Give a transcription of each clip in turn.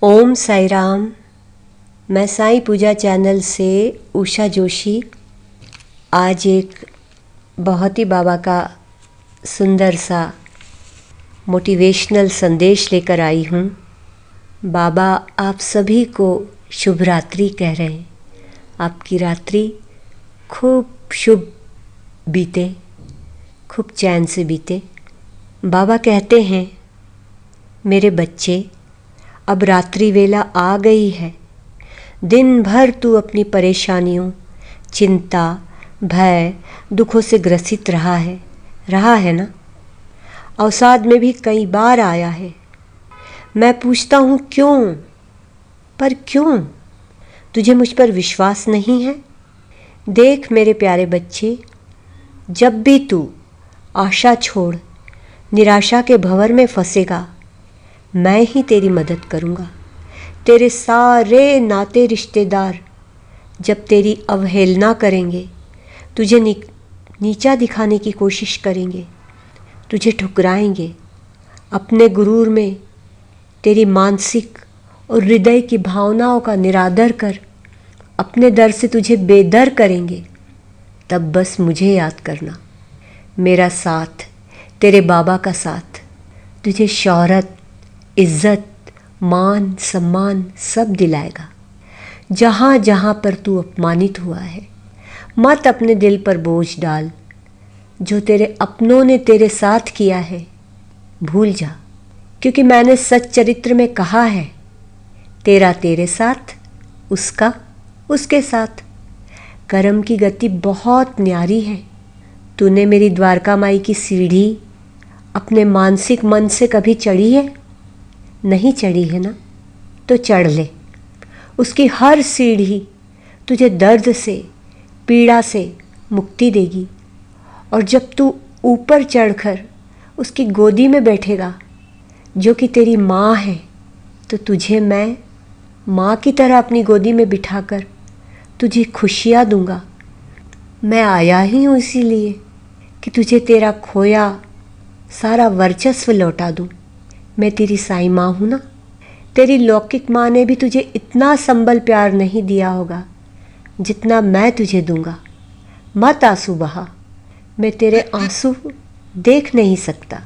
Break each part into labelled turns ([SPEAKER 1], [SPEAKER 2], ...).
[SPEAKER 1] ओम साई राम। मैं साईं पूजा चैनल से उषा जोशी आज एक बहुत ही बाबा का सुंदर सा मोटिवेशनल संदेश लेकर आई हूँ। बाबा आप सभी को शुभ रात्रि कह रहे हैं। आपकी रात्रि खूब शुभ बीते, खूब चैन से बीते। बाबा कहते हैं, मेरे बच्चे अब रात्रि वेला आ गई है। दिन भर तू अपनी परेशानियों, चिंता, भय, दुखों से ग्रसित रहा है ना। अवसाद में भी कई बार आया है। मैं पूछता हूँ क्यों? पर क्यों? तुझे मुझ पर विश्वास नहीं है? देख मेरे प्यारे बच्चे, जब भी तू आशा छोड़ निराशा के भंवर में फंसेगा, मैं ही तेरी मदद करूँगा। तेरे सारे नाते रिश्तेदार जब तेरी अवहेलना करेंगे, तुझे नीचा दिखाने की कोशिश करेंगे, तुझे ठुकराएंगे, अपने गुरूर में तेरी मानसिक और हृदय की भावनाओं का निरादर कर अपने दर से तुझे बेदर करेंगे, तब बस मुझे याद करना। मेरा साथ, तेरे बाबा का साथ तुझे शोहरत, इज्जत, मान, सम्मान सब दिलाएगा। जहाँ जहाँ पर तू अपमानित हुआ है, मत अपने दिल पर बोझ डाल। जो तेरे अपनों ने तेरे साथ किया है भूल जा, क्योंकि मैंने सच चरित्र में कहा है, तेरा तेरे साथ, उसका उसके साथ। कर्म की गति बहुत न्यारी है। तूने मेरी द्वारका माई की सीढ़ी अपने मानसिक मन से कभी चढ़ी है? नहीं चढ़ी है ना? तो चढ़ ले। उसकी हर सीढ़ी तुझे दर्द से, पीड़ा से मुक्ति देगी। और जब तू ऊपर चढ़कर उसकी गोदी में बैठेगा, जो कि तेरी माँ है, तो तुझे मैं माँ की तरह अपनी गोदी में बिठाकर तुझे खुशियाँ दूंगा। मैं आया ही हूँ इसीलिए कि तुझे तेरा खोया सारा वर्चस्व लौटा दूँ। मैं तेरी साईं माँ हूँ ना। तेरी लौकिक माँ ने भी तुझे इतना संबल प्यार नहीं दिया होगा जितना मैं तुझे दूंगा। मत आंसू बहा, मैं तेरे आंसू देख नहीं सकता।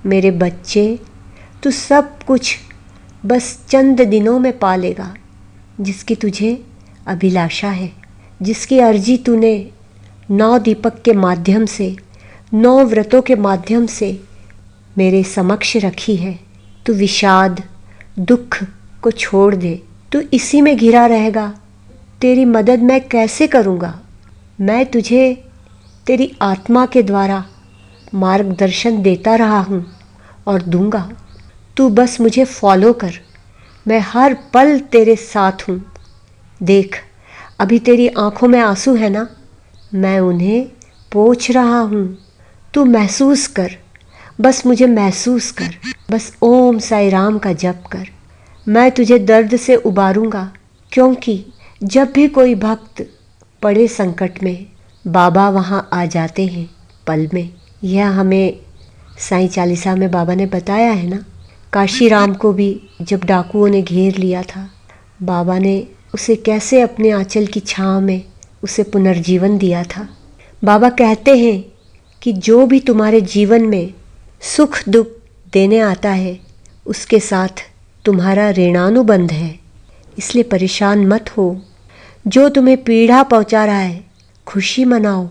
[SPEAKER 1] मेरे बच्चे, तू सब कुछ बस चंद दिनों में पा लेगा जिसकी तुझे अभिलाषा है, जिसकी अर्जी तूने 9 दीपक के माध्यम से, 9 व्रतों के माध्यम से मेरे समक्ष रखी है। तू विषाद, दुख को छोड़ दे। तू इसी में घिरा रहेगा। तेरी मदद मैं कैसे करूँगा? मैं तुझे तेरी आत्मा के द्वारा मार्गदर्शन देता रहा हूँ और दूंगा। तू बस मुझे फॉलो कर। मैं हर पल तेरे साथ हूँ। देख, अभी तेरी आँखों में आंसू है ना? मैं उन्हें पोंछ रहा हूँ। तू महसूस कर, बस मुझे महसूस कर। बस ओम साई राम का जप कर। मैं तुझे दर्द से उबारूंगा, क्योंकि जब भी कोई भक्त पड़े संकट में, बाबा वहाँ आ जाते हैं पल में। यह हमें साईं चालीसा में बाबा ने बताया है ना। काशी राम को भी जब डाकुओं ने घेर लिया था, बाबा ने उसे कैसे अपने आंचल की छाँव में उसे पुनर्जीवन दिया था। बाबा कहते हैं कि जो भी तुम्हारे जीवन में सुख दुख देने आता है, उसके साथ तुम्हारा ऋणानुबंध है, इसलिए परेशान मत हो। जो तुम्हें पीड़ा पहुंचा रहा है, खुशी मनाओ।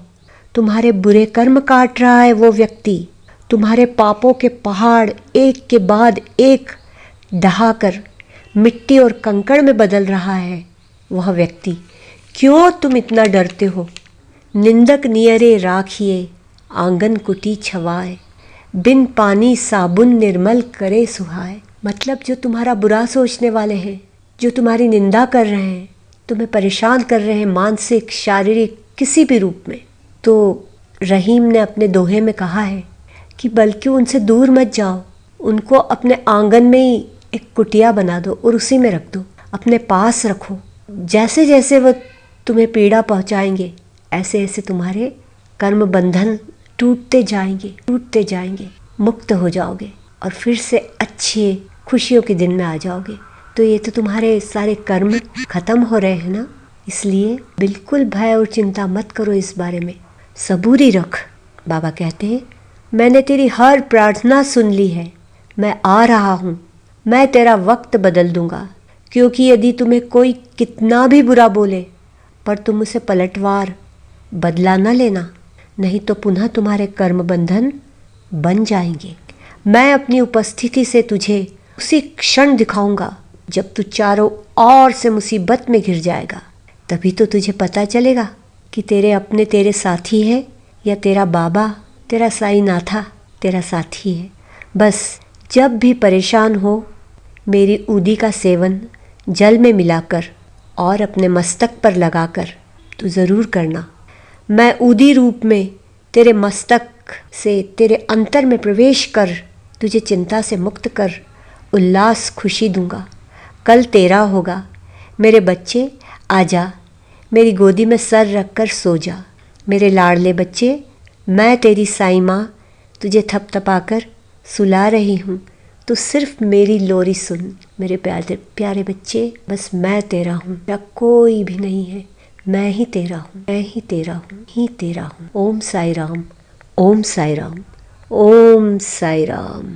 [SPEAKER 1] तुम्हारे बुरे कर्म काट रहा है वो व्यक्ति, तुम्हारे पापों के पहाड़ एक के बाद एक ढहाकर मिट्टी और कंकड़ में बदल रहा है वह व्यक्ति। क्यों तुम इतना डरते हो? निंदक नियरे राखिए, आंगन कुटी छवाए, बिन पानी साबुन निर्मल करे सुहाए। मतलब जो तुम्हारा बुरा सोचने वाले हैं, जो तुम्हारी निंदा कर रहे हैं, तुम्हें परेशान कर रहे हैं मानसिक, शारीरिक, किसी भी रूप में, तो रहीम ने अपने दोहे में कहा है कि बल्कि उनसे दूर मत जाओ, उनको अपने आंगन में ही एक कुटिया बना दो और उसी में रख दो, अपने पास रखो। जैसे जैसे वो तुम्हें पीड़ा पहुंचाएंगे, ऐसे ऐसे तुम्हारे कर्म बंधन टूटते जाएंगे, मुक्त हो जाओगे और फिर से अच्छे खुशियों के दिन में आ जाओगे। तो ये तो तुम्हारे सारे कर्म खत्म हो रहे हैं ना। इसलिए बिल्कुल भय और चिंता मत करो इस बारे में, सबूरी रख। बाबा कहते हैं, मैंने तेरी हर प्रार्थना सुन ली है, मैं आ रहा हूँ, मैं तेरा वक्त बदल दूंगा। क्योंकि यदि तुम्हें कोई कितना भी बुरा बोले, पर तुम उसे पलटवार बदला न लेना, नहीं तो पुनः तुम्हारे कर्म बंधन बन जाएंगे। मैं अपनी उपस्थिति से तुझे उसी क्षण दिखाऊंगा जब तू चारों ओर से मुसीबत में घिर जाएगा। तभी तो तुझे पता चलेगा कि तेरे अपने तेरे साथी है या तेरा बाबा, तेरा साईं नाथा तेरा साथी है। बस जब भी परेशान हो, मेरी ऊदी का सेवन जल में मिलाकर और अपने मस्तक पर लगाकर तू ज़रूर करना। मैं ऊदी रूप में तेरे मस्तक से तेरे अंतर में प्रवेश कर तुझे चिंता से मुक्त कर उल्लास खुशी दूंगा। कल तेरा होगा। मेरे बच्चे आजा, मेरी गोदी में सर रख कर सो जा। मेरे लाडले बच्चे, मैं तेरी साईं माँ तुझे थपथपा कर सुला रही हूँ। तो सिर्फ मेरी लोरी सुन मेरे प्यारे प्यारे बच्चे। बस मैं तेरा हूँ, मेरा कोई भी नहीं है। मैं ही तेरा हूँ, मैं ही तेरा हूँ, ही तेरा हूँ। ओम साई राम, ओम साई राम, ओम साई राम।